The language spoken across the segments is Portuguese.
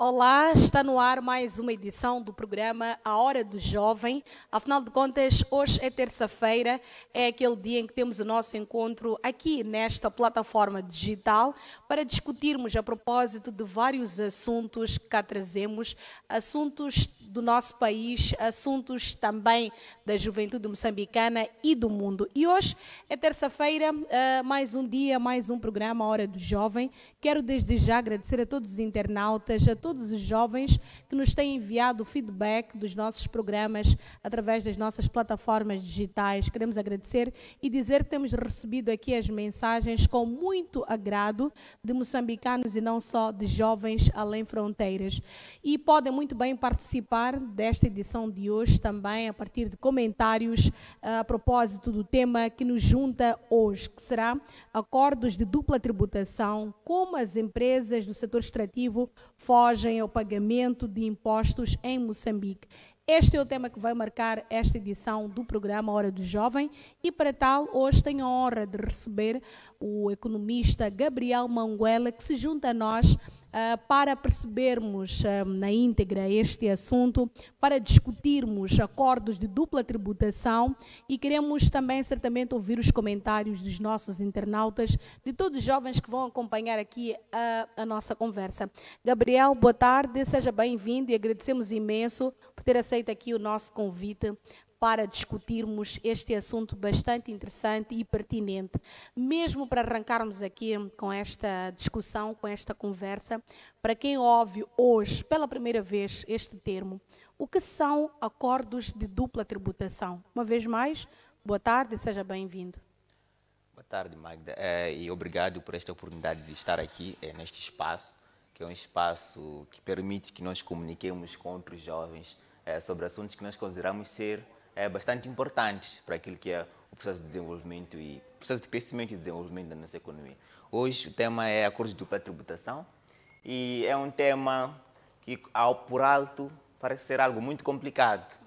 Olá, está no ar mais uma edição do programa A Hora do Jovem. Afinal de contas, hoje é terça-feira, é aquele dia em que temos o nosso encontro aqui nesta plataforma digital para discutirmos a propósito de vários assuntos que cá trazemos, assuntos do nosso país, assuntos também da juventude moçambicana e do mundo. E hoje é terça-feira, mais um dia, mais um programa A Hora do Jovem. Quero desde já agradecer a todos os internautas, a todos os jovens que nos têm enviado o feedback dos nossos programas através das nossas plataformas digitais. Queremos agradecer e dizer que temos recebido aqui as mensagens com muito agrado de moçambicanos e não só de jovens além fronteiras. E podem muito bem participar desta edição de hoje também a partir de comentários a propósito do tema que nos junta hoje, que será acordos de dupla tributação, como as empresas do setor extrativo fogem ao pagamento de impostos em Moçambique. Este é o tema que vai marcar esta edição do programa Hora do Jovem e, para tal, hoje tenho a honra de receber o economista Gabriel Manguela, que se junta a nós para percebermos na íntegra este assunto, para discutirmos acordos de dupla tributação e queremos também certamente ouvir os comentários dos nossos internautas, de todos os jovens que vão acompanhar aqui a nossa conversa. Gabriel, boa tarde, seja bem-vindo e agradecemos imenso por ter aceito aqui o nosso convite para discutirmos este assunto bastante interessante e pertinente. Mesmo para arrancarmos aqui com esta discussão, com esta conversa, para quem ouve hoje pela primeira vez este termo, o que são acordos de dupla tributação? Uma vez mais, boa tarde e seja bem-vindo. Boa tarde, Magda, e obrigado por esta oportunidade de estar aqui neste espaço, que é um espaço que permite que nós comuniquemos com outros jovens sobre assuntos que nós consideramos ser bastante importantes para aquilo que é o processo de desenvolvimento e processo de crescimento e desenvolvimento da nossa economia. Hoje o tema é acordos de dupla tributação e é um tema que, por alto, parece ser algo muito complicado,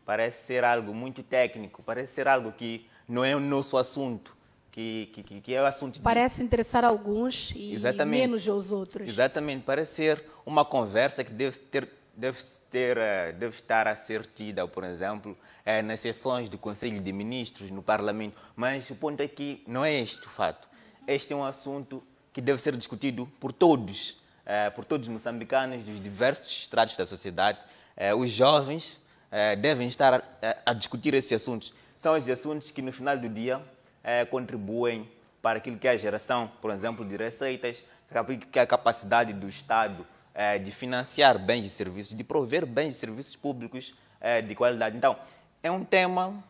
parece ser algo muito técnico, parece ser algo que não é o nosso assunto, que é o assunto... Parece interessar alguns e menos aos outros. Exatamente, parece ser uma conversa que deve estar a ser tida, por exemplo, nas sessões do Conselho de Ministros, no Parlamento. Mas o ponto aqui não é este o fato. Este é um assunto que deve ser discutido por todos os moçambicanos dos diversos estratos da sociedade. Os jovens devem estar a discutir esses assuntos. São esses assuntos que, no final do dia, contribuem para aquilo que é a geração, por exemplo, de receitas, que é a capacidade do Estado de financiar bens e serviços, de prover bens e serviços públicos de qualidade. Então, é um tema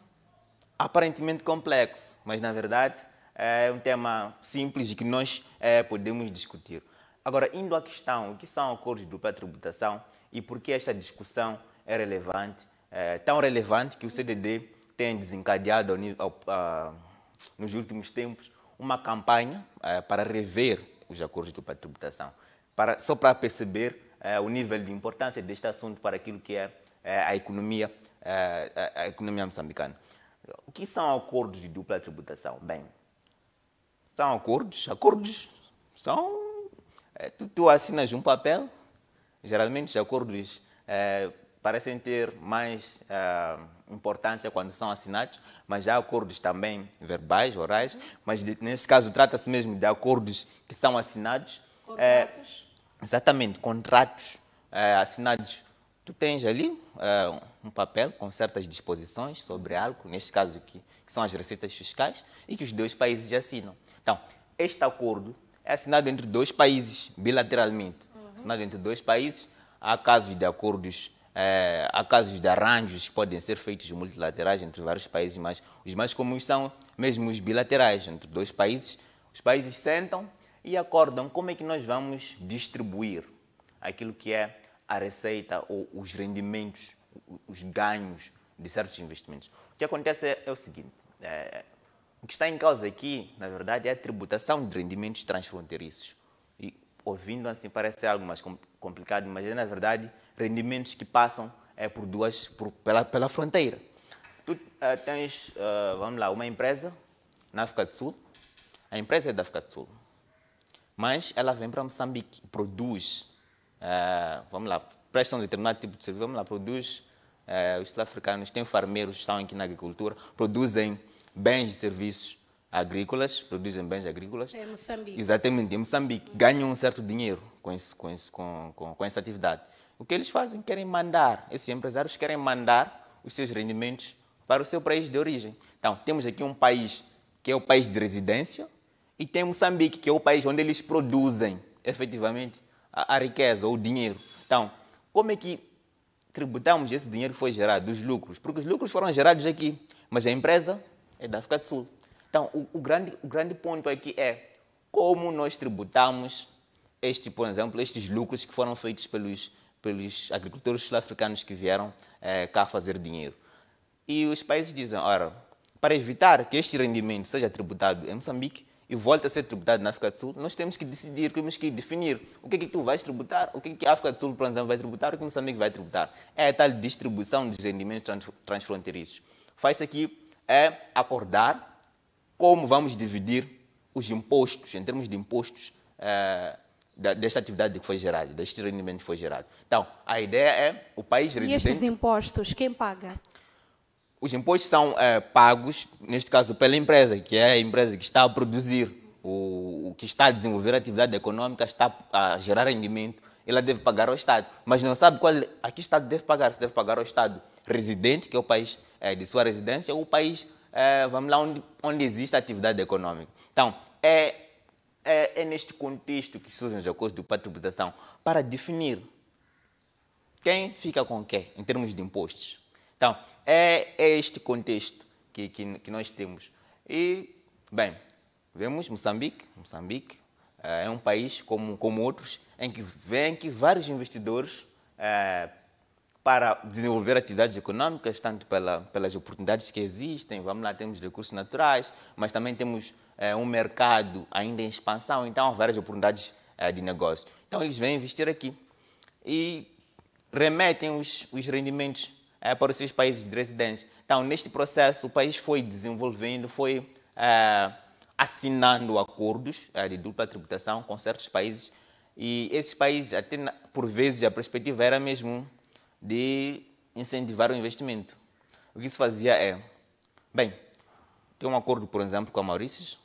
aparentemente complexo, mas, na verdade, é um tema simples e que nós podemos discutir. Agora, indo à questão, o que são acordos de dupla tributação e por que esta discussão é relevante, tão relevante que o CDD tem desencadeado nos últimos tempos uma campanha para rever os acordos de dupla tributação. Só para perceber o nível de importância deste assunto para aquilo que é a economia moçambicana. O que são acordos de dupla tributação? Bem, são acordos são... Tu assinas um papel, geralmente os acordos parecem ter mais importância quando são assinados, mas há acordos também verbais, orais, mas nesse caso trata-se mesmo de acordos que são assinados. Contratos? Exatamente, contratos assinados. Tu tens ali um papel com certas disposições sobre algo, neste caso aqui, que são as receitas fiscais, e que os dois países assinam. Então, este acordo é assinado entre dois países, bilateralmente. Assinado entre dois países, há casos de acordos, há casos de arranjos que podem ser feitos multilaterais entre vários países, mas os mais comuns são mesmo os bilaterais entre dois países. Os países sentam e acordam como é que nós vamos distribuir aquilo que é a receita ou os rendimentos, os ganhos de certos investimentos. O que acontece é o seguinte, o que está em causa aqui, na verdade, é a tributação de rendimentos transfronteiriços. E ouvindo assim parece ser algo mais complicado, mas é, na verdade, rendimentos que passam pela fronteira. Tu tens, vamos lá, uma empresa na África do Sul, a empresa é da África do Sul, mas ela vem para Moçambique, produz vamos lá, prestam determinado tipo de serviço, vamos lá, os sul-africanos têm farmeiros, estão aqui na agricultura, produzem bens e serviços agrícolas, produzem bens agrícolas. É Moçambique. Exatamente, em Moçambique, ganham um certo dinheiro com essa atividade. O que eles fazem? Querem mandar, esses empresários querem mandar os seus rendimentos para o seu país de origem. Então, temos aqui um país que é o país de residência e tem Moçambique, que é o país onde eles produzem, efetivamente, a riqueza ou o dinheiro. Então, como é que tributamos esse dinheiro que foi gerado, dos lucros? Porque os lucros foram gerados aqui, mas a empresa é da África do Sul. Então, o grande ponto aqui é como nós tributamos, por exemplo, estes lucros que foram feitos pelos agricultores sul-africanos que vieram cá fazer dinheiro. E os países dizem, ora, para evitar que este rendimento seja tributado em Moçambique e volte a ser tributado na África do Sul, nós temos que decidir, temos que definir o que é que tu vais tributar, o que é que a África do Sul, por exemplo, vai tributar, o que Moçambique vai tributar. É a tal distribuição dos rendimentos transfronteiriços. Faz-se aqui é acordar como vamos dividir os impostos, em termos de impostos, desta atividade que foi gerada, deste rendimento que foi gerado. Então, a ideia é o país residente... E estes impostos, quem paga? Os impostos são pagos, neste caso, pela empresa, que é a empresa que está a produzir, o que está a desenvolver a atividade econômica, está a gerar rendimento, ela deve pagar ao Estado. Mas não sabe a que Estado deve pagar. Se deve pagar ao Estado residente, que é o país de sua residência, ou o país, vamos lá, onde existe a atividade econômica. Então, é neste contexto que surgem os acordos de tributação para definir quem fica com quem, em termos de impostos. Então, é este contexto que nós temos. E, bem, vemos Moçambique. Moçambique é um país, como outros, em que vêm vários investidores para desenvolver atividades econômicas, tanto pelas oportunidades que existem, vamos lá, temos recursos naturais, mas também temos um mercado ainda em expansão, então há várias oportunidades de negócio. Então, eles vêm investir aqui e remetem os rendimentos para os seus países de residência. Então, neste processo, o país foi desenvolvendo, foi assinando acordos de dupla tributação com certos países, e esses países, até por vezes, a perspectiva era mesmo de incentivar o investimento. O que se fazia bem, tem um acordo, por exemplo, com a Maurícios,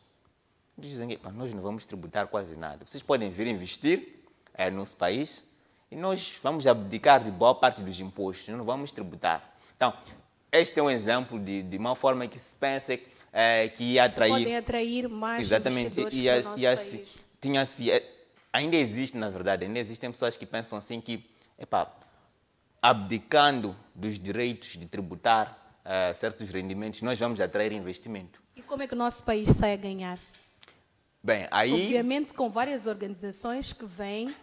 dizem que nós não vamos tributar quase nada. Vocês podem vir investir no nosso país, e nós vamos abdicar de boa parte dos impostos, não vamos tributar. Então, este é um exemplo de uma forma que se pensa que ia atrair... Podem atrair mais exatamente, investidores para o nosso país. Ainda existe, na verdade, ainda existem pessoas que pensam assim que, abdicando dos direitos de tributar certos rendimentos, nós vamos atrair investimento. E como é que o nosso país sai a ganhar? Bem, aí... Obviamente com várias organizações que vêm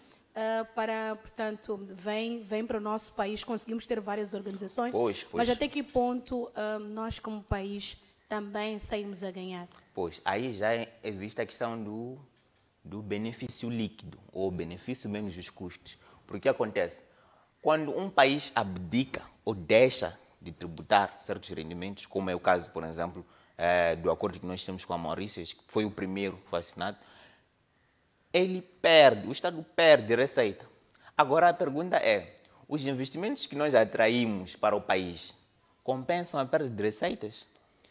portanto, vem para o nosso país, conseguimos ter várias organizações, pois. Mas até que ponto nós como país também saímos a ganhar? Pois, aí já existe a questão do benefício líquido, ou benefício menos os custos. Porque o que acontece? Quando um país abdica ou deixa de tributar certos rendimentos, como é o caso, por exemplo, do acordo que nós temos com a Maurícias, que foi o primeiro que foi assinado, o Estado perde receita. Agora a pergunta é, os investimentos que nós atraímos para o país compensam a perda de receitas?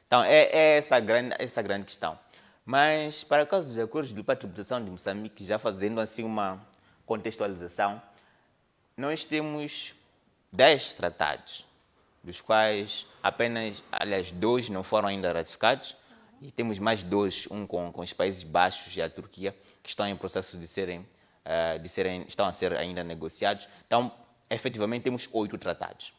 Então, é essa grande questão. Mas, para o caso dos acordos de tributação de Moçambique, já fazendo assim uma contextualização, nós temos 10 tratados, dos quais apenas, 2 não foram ainda ratificados, e temos mais 2, um com os Países Baixos e a Turquia, que estão em processo estão a ser ainda negociados. Então, efetivamente, temos 8 tratados.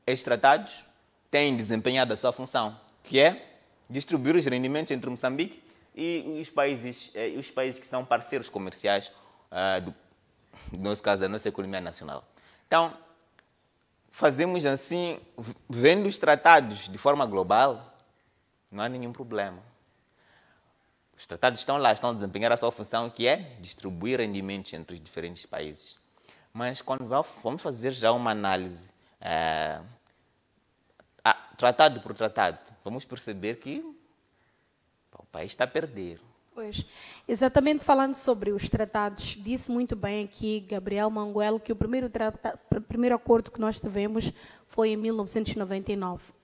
Estes tratados têm desempenhado a sua função, que é distribuir os rendimentos entre Moçambique e os países que são parceiros comerciais, no nosso caso, da nossa economia nacional. Então, fazemos assim, vendo os tratados de forma global, não há nenhum problema. Os tratados estão lá, estão a desempenhar a sua função, que é distribuir rendimentos entre os diferentes países. Mas quando vamos fazer já uma análise, tratado por tratado, vamos perceber que o país está a perder. Pois, exatamente falando sobre os tratados, disse muito bem aqui Gabriel Manguelo que o primeiro acordo que nós tivemos foi em 1999.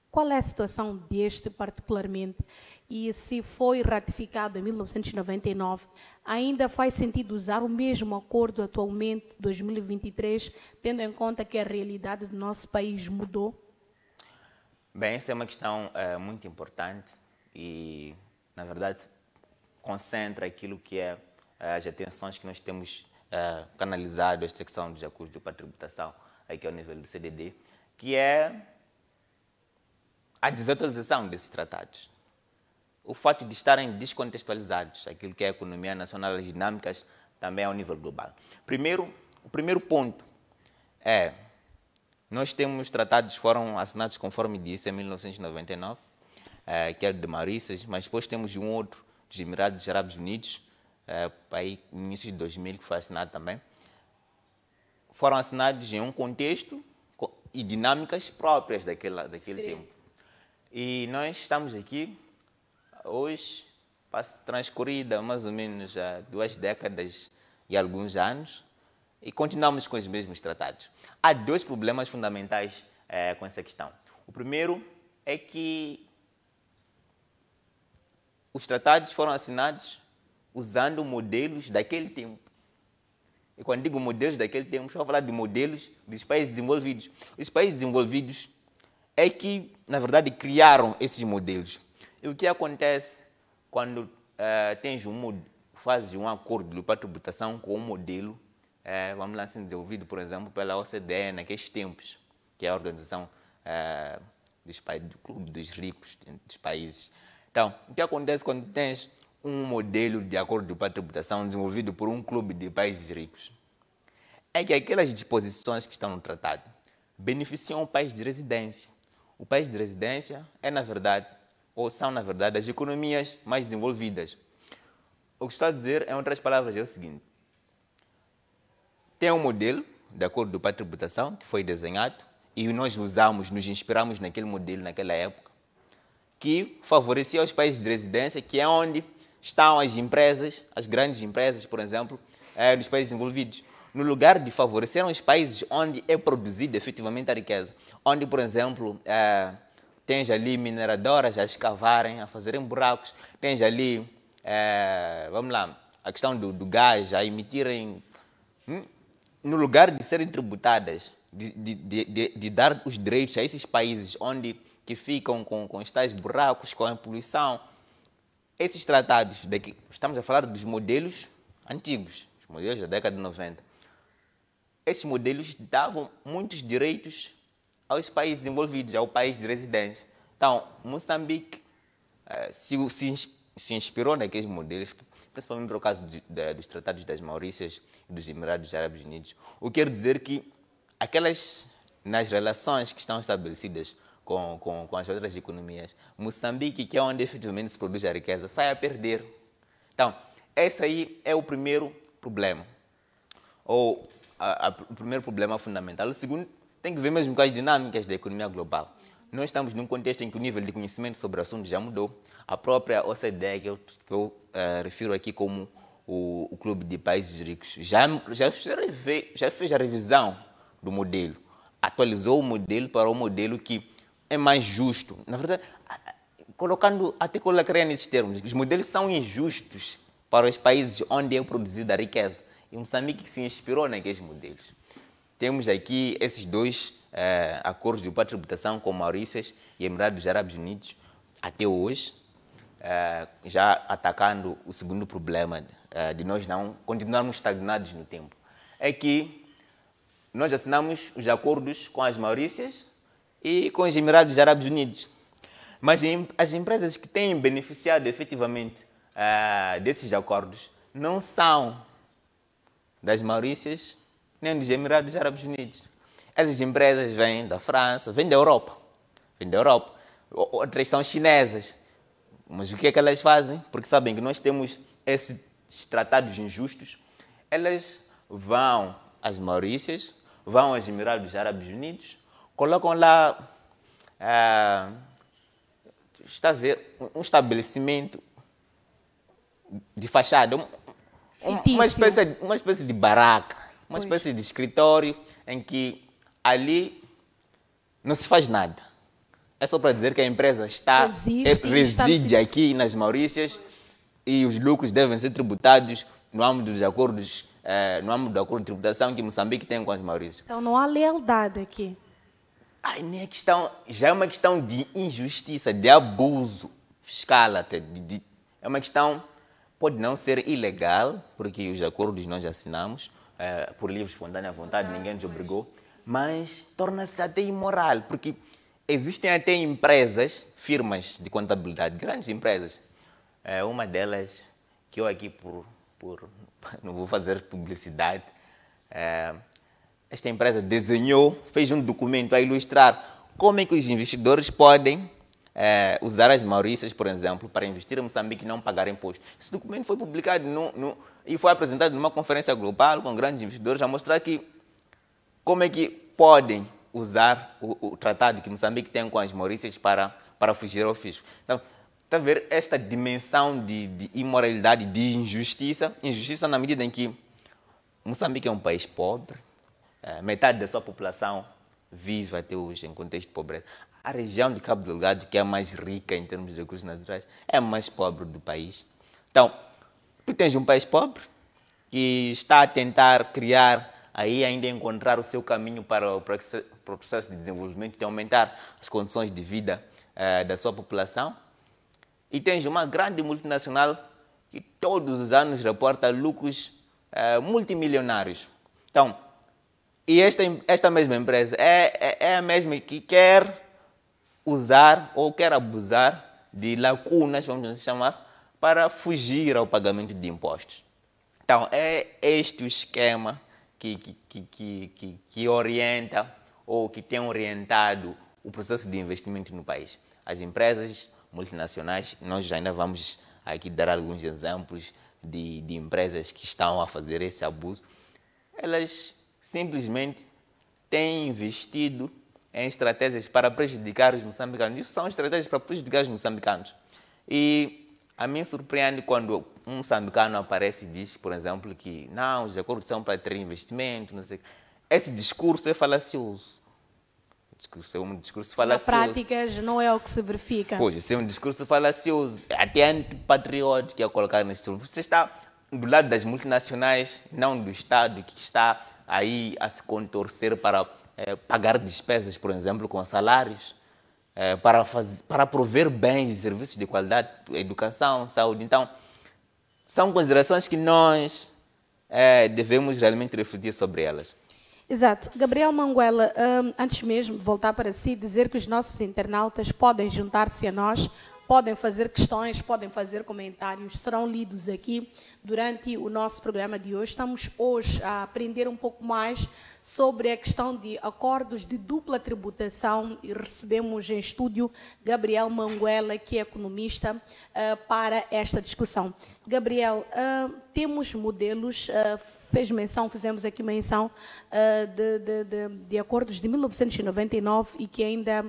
Qual é a situação deste particularmente? E se foi ratificado em 1999, ainda faz sentido usar o mesmo acordo atualmente, 2023, tendo em conta que a realidade do nosso país mudou? Bem, essa é uma questão muito importante e, na verdade, concentra aquilo que é as atenções que nós temos canalizado esta questão dos acordos para tributação aqui ao nível do CDD, que é a desatualização desses tratados. O fato de estarem descontextualizados, aquilo que é a economia nacional, as dinâmicas, também ao nível global. O primeiro ponto é, nós temos tratados que foram assinados, conforme disse, em 1999, que é de Maurícias, mas depois temos um outro, dos Emirados Árabes Unidos, aí, no início de 2000, que foi assinado também. Foram assinados em um contexto e dinâmicas próprias daquele tempo. E nós estamos aqui, hoje, transcorrida mais ou menos 2 décadas e alguns anos, e continuamos com os mesmos tratados. Há 2 problemas fundamentais com essa questão. O primeiro é que os tratados foram assinados usando modelos daquele tempo. E quando digo modelos daquele tempo, estou a falar de modelos dos países desenvolvidos. Os países desenvolvidos é que, na verdade, criaram esses modelos. E o que acontece quando fazes um acordo para tributação com um modelo, vamos lá assim, desenvolvido, por exemplo, pela OCDE naqueles tempos, que é a organização do Clube dos Ricos dos países. Então, o que acontece quando tens um modelo de acordo para tributação desenvolvido por um clube de países ricos? É que aquelas disposições que estão no tratado beneficiam o país de residência. O país de residência são, na verdade, as economias mais desenvolvidas. O que estou a dizer, em outras palavras, é o seguinte. Tem um modelo de acordo para tributação que foi desenhado e nós nos inspiramos naquele modelo naquela época, que favorecia os países de residência, que é onde estão as empresas, as grandes empresas, por exemplo, dos países desenvolvidos. No lugar de favorecer os países onde é produzida efetivamente a riqueza, onde, por exemplo, tens ali mineradoras a escavarem, a fazerem buracos, tens ali, vamos lá, a questão do gás, a emitirem, no lugar de serem tributadas, de dar os direitos a esses países onde que ficam com estes tais buracos, com a poluição, esses tratados, estamos a falar dos modelos antigos, os modelos da década de 90, esses modelos davam muitos direitos aos países desenvolvidos, ao país de residência. Então, Moçambique se inspirou naqueles modelos, principalmente no caso dos tratados das Maurícias e dos Emirados Árabes Unidos. O que quer dizer que nas relações que estão estabelecidas com as outras economias, Moçambique, que é onde efetivamente se produz a riqueza, sai a perder. Então, esse aí é o primeiro problema. O primeiro problema fundamental. O segundo, tem que ver mesmo com as dinâmicas da economia global. Nós estamos num contexto em que o nível de conhecimento sobre o assunto já mudou. A própria OCDE, que eu refiro aqui como o Clube de Países Ricos, já fez a revisão do modelo. Atualizou o modelo para um modelo que é mais justo. Na verdade, até colocaria nesses termos, os modelos são injustos para os países onde é produzida a riqueza. E Moçambique se inspirou naqueles modelos. Temos aqui esses 2 acordos de tributação com Maurícias e Emirados Árabes Unidos, até hoje, já atacando o segundo problema de nós não continuarmos estagnados no tempo. É que nós assinamos os acordos com as Maurícias e com os Emirados Árabes Unidos. Mas as empresas que têm beneficiado efetivamente desses acordos não são das Maurícias nem dos Emirados Árabes Unidos. Essas empresas vêm da França, vêm da Europa. Outras são chinesas. Mas o que é que elas fazem? Porque sabem que nós temos esses tratados injustos. Elas vão às Maurícias, vão aos Emirados Árabes Unidos, colocam lá está a ver, um estabelecimento de fachada, Fictício. uma espécie de barraca, uma Pois. espécie de escritório em que ali não se faz nada. É só para dizer que a empresa Existe e está no reside serviço. aqui nas Maurícias e os lucros devem ser tributados no âmbito dos acordos, no âmbito do acordo de tributação que Moçambique tem com as Maurícias. Então não há lealdade aqui. Ai, nem é questão, já é uma questão de injustiça, de abuso fiscal até. É uma questão, pode não ser ilegal, porque os acordos nós assinamos, por livre, espontânea vontade, ninguém nos obrigou, mas torna-se até imoral, porque existem até empresas, firmas de contabilidade, grandes empresas. Uma delas, que eu aqui não vou fazer publicidade, esta empresa desenhou, fez um documento a ilustrar como é que os investidores podem usar as Maurícias, por exemplo, para investir em Moçambique e não pagar imposto. Esse documento foi publicado e foi apresentado numa conferência global com grandes investidores a mostrar que como é que podem usar o tratado que Moçambique tem com as Maurícias para fugir ao fisco. Então, está a ver esta dimensão de imoralidade, de injustiça na medida em que Moçambique é um país pobre, metade da sua população vive até hoje em contexto de pobreza. A região de Cabo Delgado, que é a mais rica em termos de recursos naturais, é a mais pobre do país. Então, tu tens um país pobre que está a tentar criar, aí ainda encontrar o seu caminho para o processo de desenvolvimento, de aumentar as condições de vida da sua população. E tens uma grande multinacional que todos os anos reporta lucros multimilionários. Então, e esta mesma empresa é a mesma que quer usar ou quer abusar de lacunas, vamos assim chamar, para fugir ao pagamento de impostos. Então, é este o esquema que orienta ou que tem orientado o processo de investimento no país. As empresas multinacionais, nós ainda vamos aqui dar alguns exemplos de empresas que estão a fazer esse abuso, elas simplesmente têm investido em estratégias para prejudicar os moçambicanos. Isso são estratégias para prejudicar os moçambicanos. E a mim surpreende quando um moçambicano aparece e diz, por exemplo, que não, os acordos são para ter investimento, não sei. Esse discurso é falacioso. É um discurso falacioso. Na prática não é o que se verifica. Pois, esse é um discurso falacioso, até antipatriótico, a colocar nesse turno. Você está do lado das multinacionais, não do Estado, que está aí a se contorcer para pagar despesas, por exemplo, com salários, para prover bens e serviços de qualidade, educação, saúde. Então, são considerações que nós devemos realmente refletir sobre elas. Exato. Gabriel Manguela, antes mesmo de voltar para si, dizer que os nossos internautas podem juntar-se a nós, podem fazer questões, podem fazer comentários, serão lidos aqui durante o nosso programa de hoje. Estamos hoje a aprender um pouco mais sobre a questão de acordos de dupla tributação e recebemos em estúdio Gabriel Manguela, que é economista, para esta discussão. Gabriel, temos modelos, fizemos aqui menção de acordos de 1999 e que ainda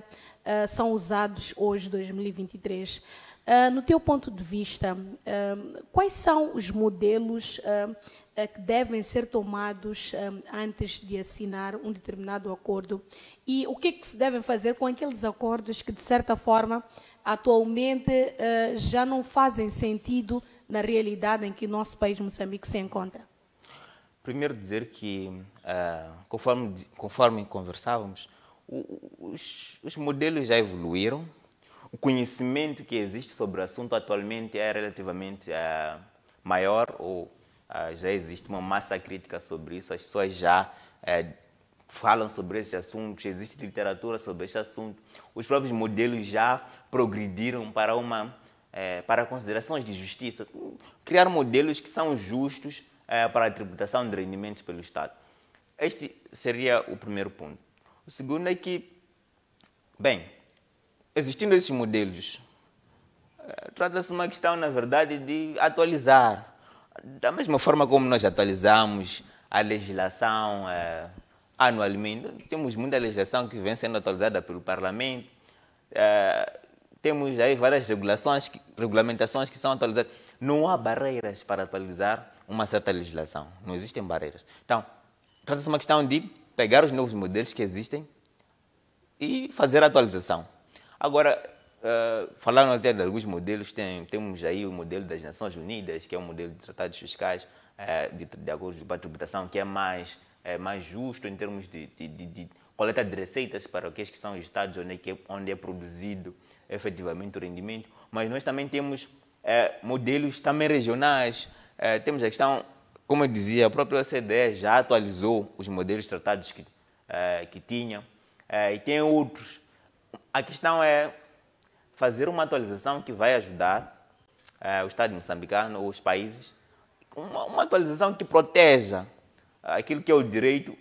são usados hoje, 2023. No teu ponto de vista, quais são os modelos que devem ser tomados antes de assinar um determinado acordo e o que é que se devem fazer com aqueles acordos que, de certa forma, atualmente já não fazem sentido na realidade em que o nosso país, Moçambique, se encontra? Primeiro dizer que, conforme conversávamos, os modelos já evoluíram, o conhecimento que existe sobre o assunto atualmente é relativamente maior, ou já existe uma massa crítica sobre isso, as pessoas já falam sobre esse assunto, existe literatura sobre esse assunto, os próprios modelos já progrediram para considerações de justiça, criar modelos que são justos para a tributação de rendimentos pelo Estado. Este seria o primeiro ponto. O segundo é que, bem, existindo esses modelos, trata-se de uma questão, na verdade, de atualizar. Da mesma forma como nós atualizamos a legislação anualmente, temos muita legislação que vem sendo atualizada pelo Parlamento, temos aí várias regulamentações que são atualizadas, não há barreiras para atualizar uma certa legislação. Não existem barreiras. Então, trata-se de uma questão de pegar os novos modelos que existem e fazer a atualização. Agora, falando até de alguns modelos, temos aí o modelo das Nações Unidas, que é um modelo de tratados fiscais de acordos de tributação, que é mais justo em termos de coleta de receitas para aqueles que são os estados onde é produzido efetivamente o rendimento. Mas nós também temos modelos também regionais. Temos a questão, como eu dizia, a própria OCDE já atualizou os modelos de tratados que tinha. E tem outros. A questão é fazer uma atualização que vai ajudar o Estado moçambicano ou os países, uma atualização que proteja aquilo que é o direito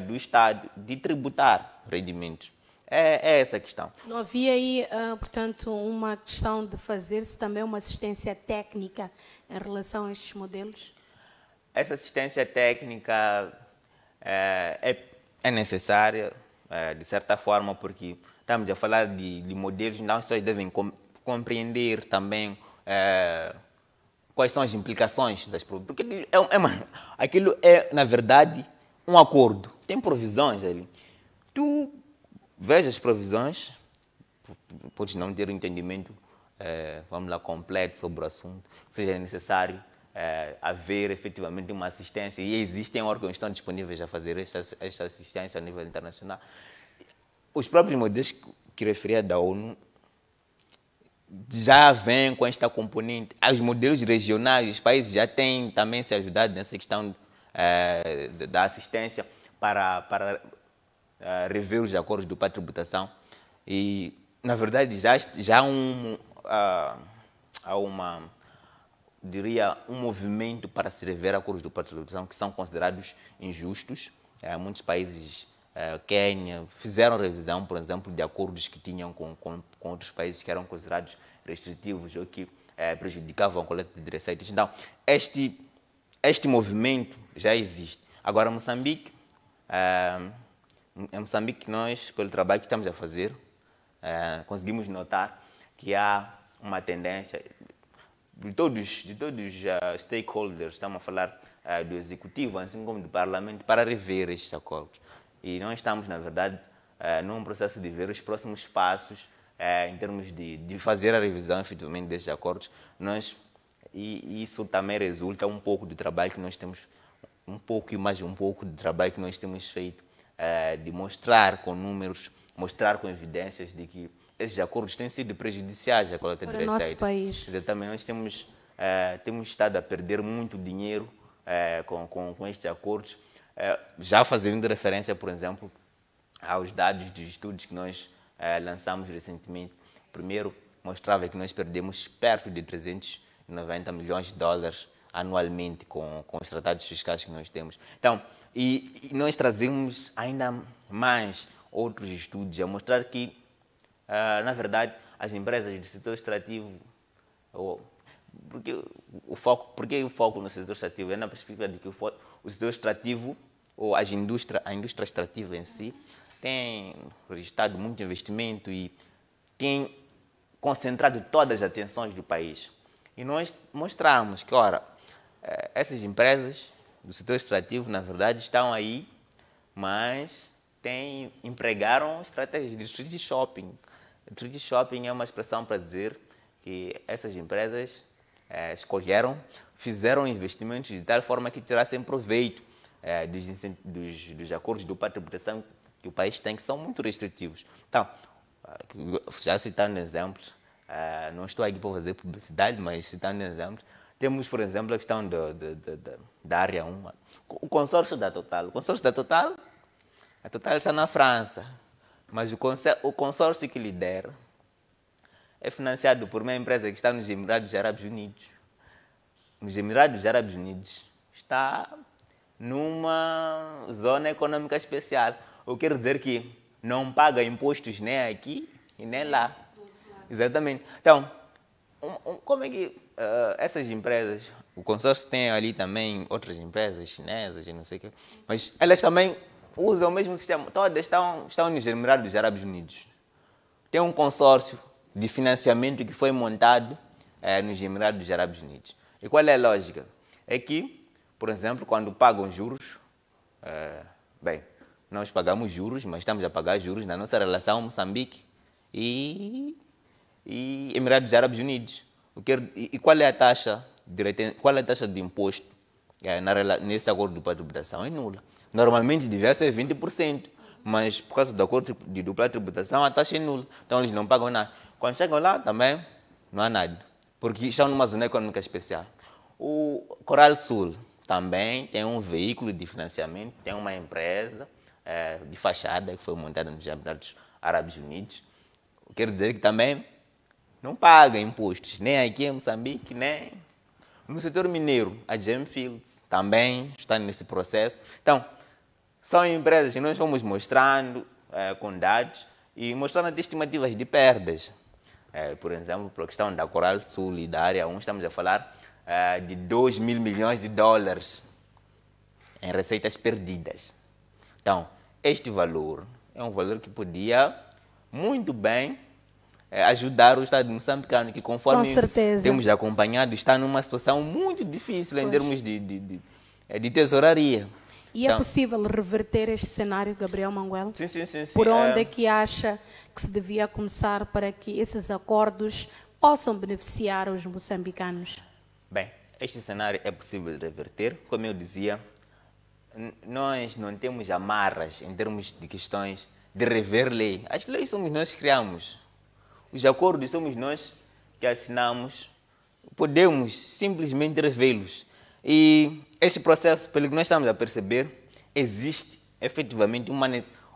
do Estado de tributar rendimentos. É essa a questão. Não havia aí, portanto, uma questão de fazer-se também uma assistência técnica em relação a estes modelos? Essa assistência técnica é necessária, de certa forma, porque estamos a falar de modelos, então as pessoas devem compreender também quais são as implicações das provisões. Porque aquilo é, na verdade, um acordo. Tem provisões ali. Tu veja as provisões, podes não ter um entendimento, vamos lá, completo sobre o assunto, seja necessário haver efetivamente uma assistência, e existem órgãos que estão disponíveis a fazer esta assistência a nível internacional. Os próprios modelos que referia da ONU já vêm com esta componente. Os modelos regionais, os países já têm também se ajudado nessa questão da assistência para rever os acordos do pacto de tributação. E, na verdade, já há um movimento para se rever acordos do pacto de tributação que são considerados injustos. Muitos países, Quênia, fizeram revisão, por exemplo, de acordos que tinham com outros países que eram considerados restritivos ou que prejudicavam a coleta de receitas. Então, este movimento já existe. Agora, em Moçambique, nós, pelo trabalho que estamos a fazer, conseguimos notar que há uma tendência de todos os stakeholders, estamos a falar do Executivo, assim como do Parlamento, para rever estes acordos. E nós estamos, na verdade, num processo de ver os próximos passos em termos de fazer a revisão, efetivamente, destes acordos. E isso também resulta um pouco do trabalho que nós temos, um pouco de trabalho que nós temos feito, de mostrar com números, mostrar com evidências de que esses acordos têm sido prejudiciais à coleta de receitas. Nosso país. Exatamente, nós temos estado a perder muito dinheiro com estes acordos, já fazendo referência, por exemplo, aos dados dos estudos que nós lançamos recentemente. Primeiro, mostrava que nós perdemos perto de 390 milhões de dólares anualmente com os tratados fiscais que nós temos. Então, e nós trazemos ainda mais outros estudos a mostrar que, na verdade, as empresas do setor extrativo, porque o foco no setor extrativo é na perspectiva de que o setor extrativo, ou a indústria extrativa em si, tem registrado muito investimento e tem concentrado todas as atenções do país. E nós mostramos que, ora, essas empresas do setor extrativo, na verdade, estão aí, mas empregaram estratégias de street shopping. Street shopping é uma expressão para dizer que essas empresas fizeram investimentos de tal forma que tirassem proveito dos acordos do pacto de tributação que o país tem, que são muito restritivos. Então, já citando exemplos, não estou aqui para fazer publicidade, mas citando exemplos, temos, por exemplo, a questão da área 1, o consórcio da Total. O consórcio da Total, a Total está na França, mas o consórcio que lidera é financiado por uma empresa que está nos Emirados Árabes Unidos. Nos Emirados Árabes Unidos está numa zona econômica especial. Eu quero dizer que não paga impostos nem aqui e nem lá. Exatamente. Então, como é que essas empresas, o consórcio tem ali também outras empresas chinesas e não sei o quê, mas elas também usam o mesmo sistema. Todas estão nos Emirados Árabes Unidos. Tem um consórcio de financiamento que foi montado nos Emirados Árabes Unidos. E qual é a lógica? É que, por exemplo, quando pagam juros, bem, nós pagamos juros, mas estamos a pagar juros na nossa relação Moçambique e Emirados Árabes Unidos. E qual é a taxa de imposto nesse acordo de dupla tributação? É nula. Normalmente devia ser 20%, mas por causa do acordo de dupla tributação a taxa é nula. Então eles não pagam nada. Quando chegam lá também não há nada, porque estão numa zona econômica especial. O Coral Sul também tem um veículo de financiamento, tem uma empresa de fachada que foi montada nos Emirados Árabes Unidos. Quer dizer que também não paga impostos, nem aqui em Moçambique, nem no setor mineiro. A Gemfields também está nesse processo. Então, são empresas que nós vamos mostrando com dados e mostrando até estimativas de perdas. Por exemplo, para a questão da Coral Sul e da área 1, estamos a falar de 2 mil milhões de dólares em receitas perdidas. Então, este valor é um valor que podia muito bem ajudar o Estado moçambicano, que conforme temos acompanhado, está numa situação muito difícil em termos de tesouraria. E então, é possível reverter este cenário, Gabriel Manguel? Sim. Por onde é que acha que se devia começar para que esses acordos possam beneficiar os moçambicanos? Bem, este cenário é possível reverter. Como eu dizia, nós não temos amarras em termos de questões de rever lei. As leis somos nós que criamos. Os acordos somos nós que assinamos. Podemos simplesmente revê-los. E este processo, pelo que nós estamos a perceber, existe efetivamente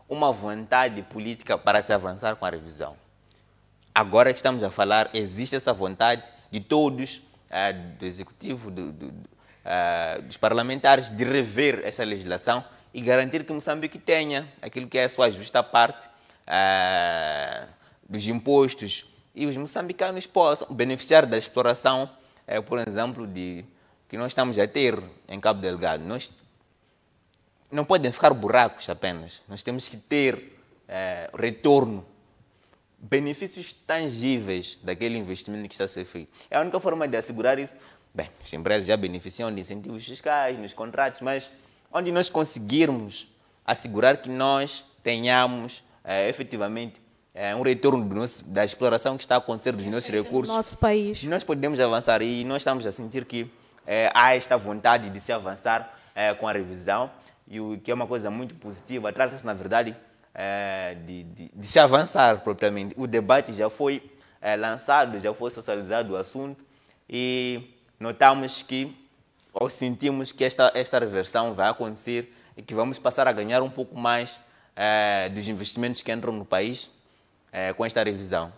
uma vontade política para se avançar com a revisão. Agora que estamos a falar, existe essa vontade de todos, do Executivo, dos parlamentares, de rever essa legislação e garantir que Moçambique tenha aquilo que é a sua justa parte dos impostos e os moçambicanos possam beneficiar da exploração, por exemplo, que nós estamos a ter em Cabo Delgado. Não podem ficar buracos apenas. Nós temos que ter retorno, benefícios tangíveis daquele investimento que está a ser feito. É a única forma de assegurar isso. Bem, as empresas já beneficiam de incentivos fiscais, nos contratos, mas onde nós conseguirmos assegurar que nós tenhamos efetivamente um retorno da exploração que está a acontecer dos nossos recursos, nosso país, nós podemos avançar e nós estamos a sentir que há esta vontade de se avançar com a revisão, e o que é uma coisa muito positiva. Trata-se, na verdade, de se avançar propriamente. O debate já foi lançado, já foi socializado o assunto e notamos que, ou sentimos que esta reversão vai acontecer e que vamos passar a ganhar um pouco mais dos investimentos que entram no país com esta revisão.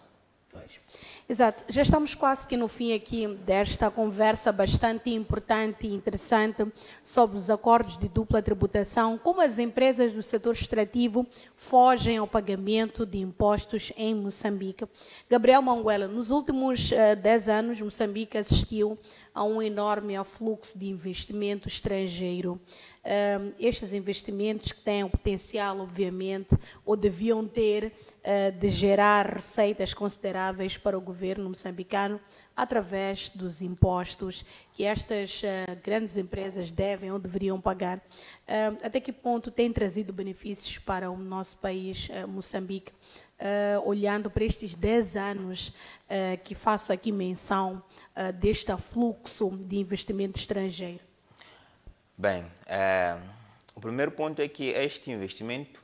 Exato. Já estamos quase que no fim aqui desta conversa bastante importante e interessante sobre os acordos de dupla tributação, como as empresas do setor extrativo fogem ao pagamento de impostos em Moçambique. Gabriel Manguel, nos últimos 10 anos, Moçambique assistiu a um enorme afluxo de investimento estrangeiro. Estes investimentos que têm o potencial, obviamente, ou deviam ter, de gerar receitas consideráveis para o governo moçambicano através dos impostos que estas grandes empresas devem ou deveriam pagar. Até que ponto tem trazido benefícios para o nosso país, Moçambique, olhando para estes 10 anos que faço aqui menção deste afluxo de investimento estrangeiro? Bem, o primeiro ponto é que este investimento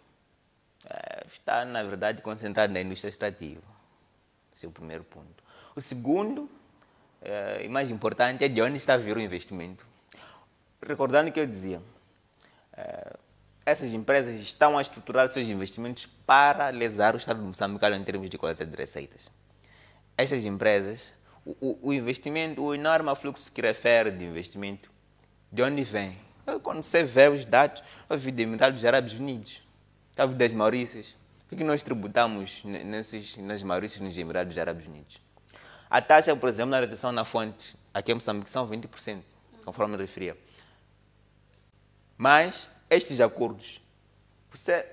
está, na verdade, concentrado na indústria extrativa. Esse é o primeiro ponto. O segundo, e mais importante, é de onde está a vir o investimento. Recordando que eu dizia, essas empresas estão a estruturar seus investimentos para lesar o Estado moçambicano em termos de coleta de receitas. Essas empresas, o investimento, o enorme fluxo que refere de investimento, de onde vem? Quando você vê os dados, eu vi de Emirados Árabes Unidos, eu vi das Maurícias. Por que nós tributamos nas Maurícias e nos Emirados Árabes Unidos? A taxa, por exemplo, na retenção na fonte, aqui em Moçambique, são 20%, conforme eu referia. Mas estes acordos, você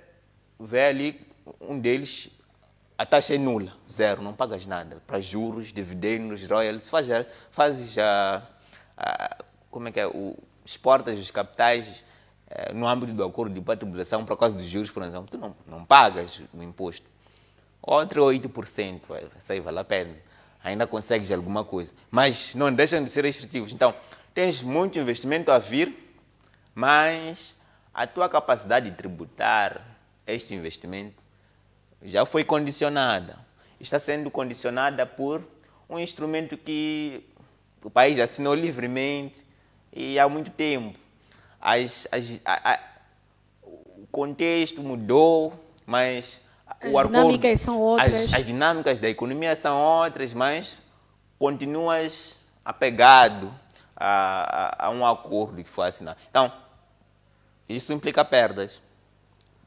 vê ali um deles a taxa é nula, zero, não pagas nada. Para juros, dividendos, royalties, fazes como é que é, exportas os capitais no âmbito do acordo de tributação por causa dos juros, por exemplo, tu não pagas o imposto. Outro 8%, isso aí vale a pena. Ainda consegues alguma coisa. Mas não deixam de ser restritivos. Então, tens muito investimento a vir, mas a tua capacidade de tributar este investimento já foi condicionada. Está sendo condicionada por um instrumento que o país assinou livremente e há muito tempo. O contexto mudou, mas as dinâmicas são outras. As dinâmicas da economia são outras, mas continuas apegado a um acordo que foi assinado. Então, isso implica perdas.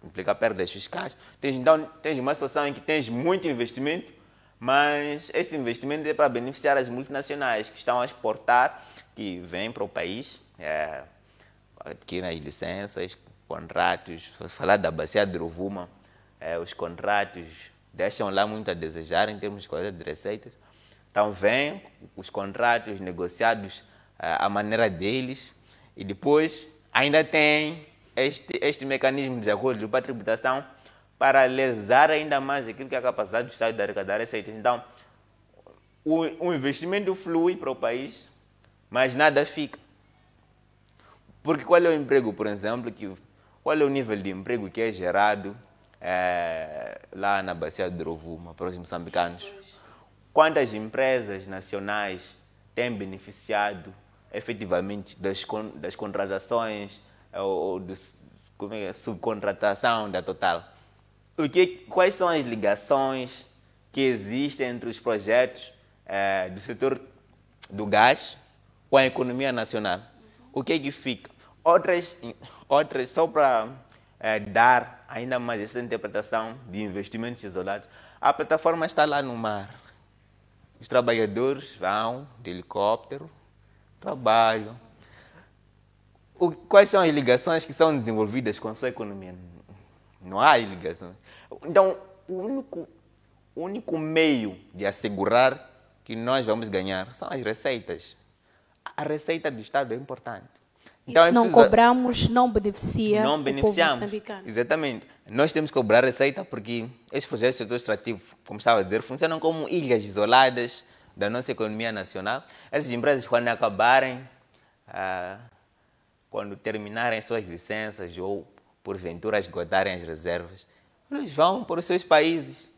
Implica perdas fiscais. Então, tens uma situação em que tens muito investimento, mas esse investimento é para beneficiar as multinacionais que estão a exportar, que vêm para o país, adquirem as licenças, contratos. Falar da bacia de Rovuma, os contratos deixam lá muito a desejar em termos de receitas. Então, vêm os contratos negociados à maneira deles e depois ainda tem este mecanismo de acordo para a tributação para lesar ainda mais aquilo que é a capacidade do Estado de arrecadar receitas. Então, o investimento flui para o país, mas nada fica. Porque qual é o emprego, por exemplo, qual é o nível de emprego que é gerado lá na bacia de Rovuma para os moçambicanos? Quantas empresas nacionais têm beneficiado efetivamente das contratações ou subcontratação da Total? Quais são as ligações que existem entre os projetos do setor do gás com a economia nacional? O que é que fica? Outras só para dar ainda mais essa interpretação de investimentos isolados, a plataforma está lá no mar. Os trabalhadores vão de helicóptero, trabalham. Quais são as ligações que são desenvolvidas com a sua economia? Não há ligações. Então, o único meio de assegurar que nós vamos ganhar são as receitas. A receita do Estado é importante. Então, e se não cobramos, não beneficia não beneficiamos. O povo moçambicano. Exatamente. Nós temos que cobrar receita porque esses projetos do setor extrativo, como estava a dizer, funcionam como ilhas isoladas da nossa economia nacional. Essas empresas, quando acabarem, quando terminarem suas licenças ou, porventura, esgotarem as reservas, eles vão para os seus países.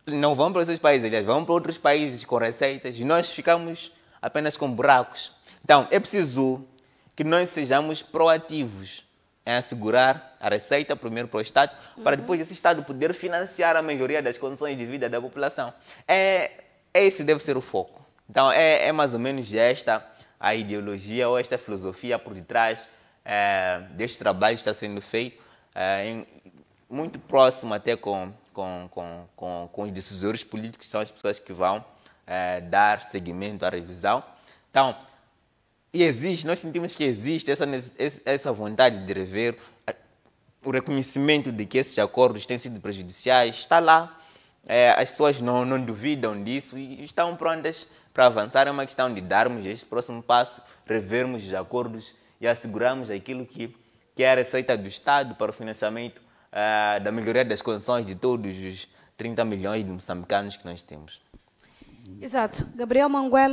Não vão para os seus países, aliás, vão para outros países com receitas e nós ficamos apenas com buracos. Então, é preciso que nós sejamos proativos em assegurar a receita primeiro para o Estado, para depois esse Estado poder financiar a maioria das condições de vida da população. Esse deve ser o foco. Então, é mais ou menos esta a ideologia ou esta filosofia por detrás deste trabalho que está sendo feito, muito próximo até com os decisores políticos, que são as pessoas que vão dar seguimento à revisão. Então, nós sentimos que existe essa vontade de rever, o reconhecimento de que esses acordos têm sido prejudiciais, está lá. As pessoas não duvidam disso e estão prontas para avançar. É uma questão de darmos este próximo passo, revermos os acordos e assegurarmos aquilo que é a receita do Estado para o financiamento da melhoria das condições de todos os 30 milhões de moçambicanos que nós temos. Exato. Gabriel Manguel,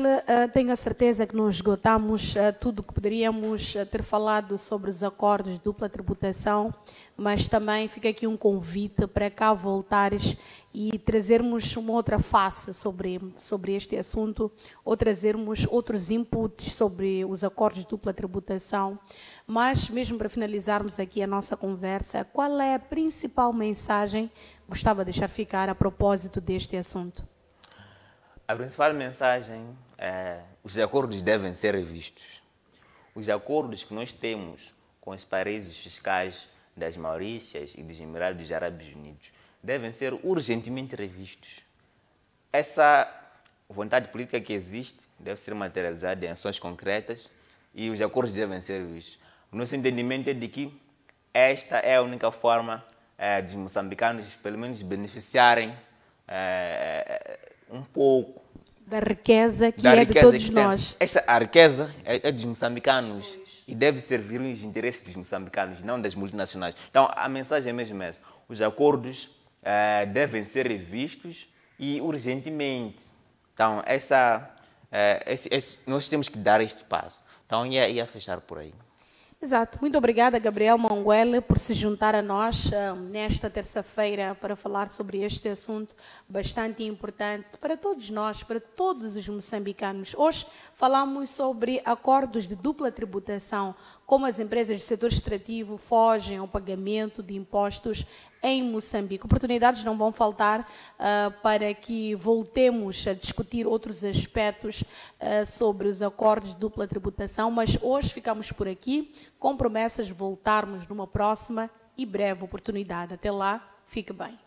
tenho a certeza que não esgotamos tudo que poderíamos ter falado sobre os acordos de dupla tributação, mas também fica aqui um convite para cá voltares e trazermos uma outra face sobre este assunto, ou trazermos outros inputs sobre os acordos de dupla tributação. Mas, mesmo para finalizarmos aqui a nossa conversa, qual é a principal mensagem que gostava de deixar ficar a propósito deste assunto? A principal mensagem é: os acordos devem ser revistos. Os acordos que nós temos com os paraísos fiscais das Maurícias e dos Emirados Árabes Unidos devem ser urgentemente revistos. Essa vontade política que existe deve ser materializada em ações concretas e os acordos devem ser revistos. O nosso entendimento é de que esta é a única forma dos moçambicanos, pelo menos, beneficiarem um pouco da riqueza que da é de riqueza todos que tem. nós. A riqueza é dos moçambicanos e deve servir os interesses dos moçambicanos, não das multinacionais. Então, a mensagem é mesmo essa. Os acordos devem ser revistos e urgentemente. Então, nós temos que dar este passo. Então, ia fechar por aí. Exato. Muito obrigada, Gabriel Monguele, por se juntar a nós nesta terça-feira para falar sobre este assunto bastante importante para todos nós, para todos os moçambicanos. Hoje falamos sobre acordos de dupla tributação, como as empresas do setor extrativo fogem ao pagamento de impostos em Moçambique. Oportunidades não vão faltar para que voltemos a discutir outros aspectos sobre os acordos de dupla tributação, mas hoje ficamos por aqui, com promessas de voltarmos numa próxima e breve oportunidade. Até lá, fique bem.